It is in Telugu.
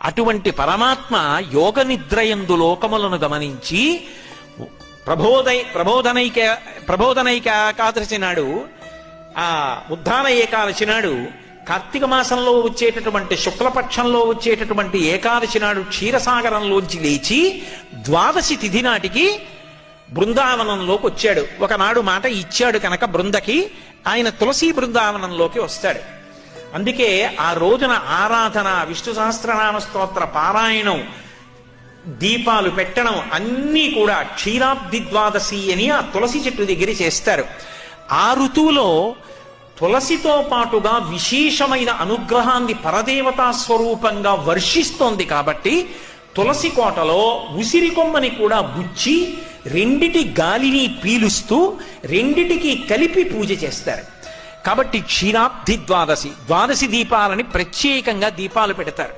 అటువంటి పరమాత్మ యోగ నిద్రయందు లోకములను గమనించి ప్రబోధనైక ఏకాదశి నాడు, ఆ ఉద్ధాన ఏకాదశి నాడు, కార్తీక మాసంలో వచ్చేటటువంటి శుక్లపక్షంలో వచ్చేటటువంటి ఏకాదశి నాడు క్షీరసాగరంలోంచి లేచి ద్వాదశి తిథి నాటికి బృందావనంలోకి వచ్చాడు. ఒకనాడు మాట ఇచ్చాడు కనుక బృందకి, ఆయన తులసి బృందావనంలోకి వస్తాడు. అందుకే ఆ రోజున ఆరాధన, విష్ణు సహస్రనామ స్తోత్ర పారాయణం, దీపాలు పెట్టడం అన్నీ కూడా క్షీరాబ్ది ద్వాదశి అని ఆ తులసి చెట్టు దగ్గర చేస్తారు. ఆ ఋతువులో తులసితో పాటుగా విశేషమైన అనుగ్రహాన్ని పరదేవతా స్వరూపంగా వర్షిస్తోంది కాబట్టి తులసి కోటలో ఉసిరి కొమ్మని కూడా గుచ్చి రెండిటి గాలిని పీలుస్తూ రెండిటికి కలిపి పూజ చేస్తారు. కాబట్టి క్షీరాబ్ది ద్వాదశి, ద్వాదశి దీపాలని ప్రత్యేకంగా దీపాలు పెడతారు.